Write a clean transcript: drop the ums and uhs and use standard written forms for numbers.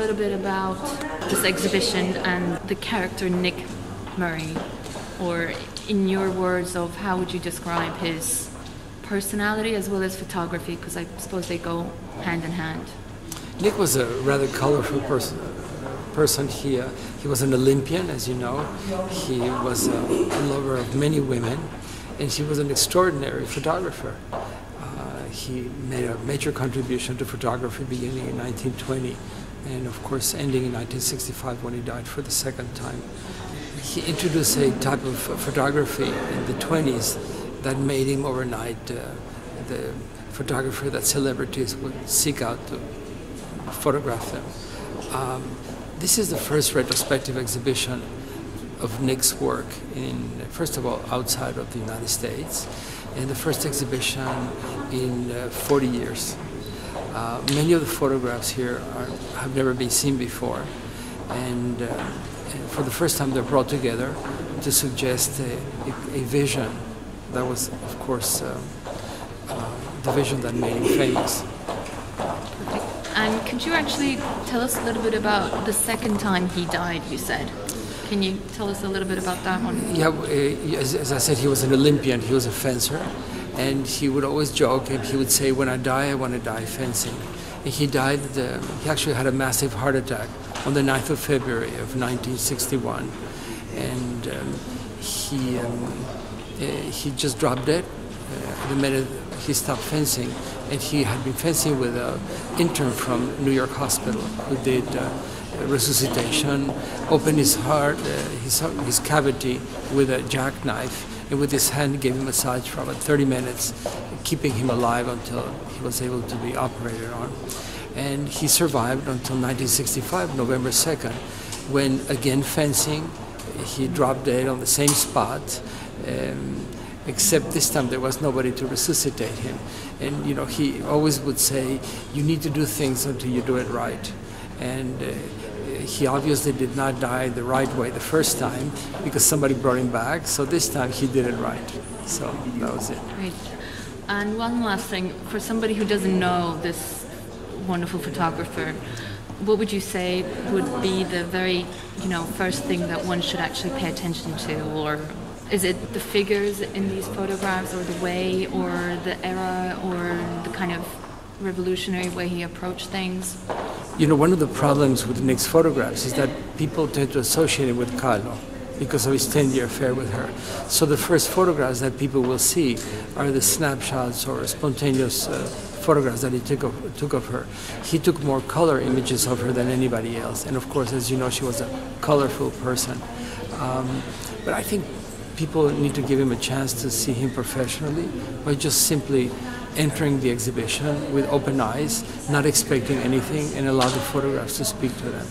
little bit about this exhibition and the character Nick Muray, or in your words of how would you describe his personality as well as photography, because I suppose they go hand in hand. Nick was a rather colorful person. He was an Olympian, as you know. He was a lover of many women, and he was an extraordinary photographer. He made a major contribution to photography beginning in 1920 and of course ending in 1965 when he died for the second time. He introduced a type of photography in the 20s that made him overnight the photographer that celebrities would seek out to photograph them. This is the first retrospective exhibition of Nick's work, first of all, outside of the United States, and the first exhibition in 40 years. Many of the photographs here have never been seen before, and for the first time they're brought together to suggest a vision that was, of course, the vision that made him famous. And could you actually tell us a little bit about the second time he died, you said? Can you tell us a little bit about that one? Yeah, as I said, he was an Olympian, he was a fencer, and he would always joke, and he would say, when I die, I want to die fencing. And he died, he actually had a massive heart attack on the 9th of February of 1961, and he just dropped dead the minute he stopped fencing. And he had been fencing with an intern from New York Hospital who did resuscitation, opened his heart, his cavity with a jackknife, and with his hand gave him a massage for about 30 minutes, keeping him alive until he was able to be operated on. And he survived until 1965, November 2nd, when again fencing, he dropped dead on the same spot. Except this time there was nobody to resuscitate him. And you know, he always would say, you need to do things until you do it right. And he obviously did not die the right way the first time because somebody brought him back, so this time he did it right. So that was it. Great. And one last thing, for somebody who doesn't know this wonderful photographer, what would you say would be the very, first thing that one should actually pay attention to? Or is it the figures in these photographs, or the way, or the era, or the kind of revolutionary way he approached things? You know, one of the problems with Nick's photographs is that people tend to associate him with Kahlo because of his 10-year affair with her. So the first photographs that people will see are the snapshots or spontaneous photographs that he took of her. He took more color images of her than anybody else. And of course, as you know, she was a colorful person. But I think people need to give him a chance to see him professionally by just simply entering the exhibition with open eyes, not expecting anything, and allow the photographs to speak to them.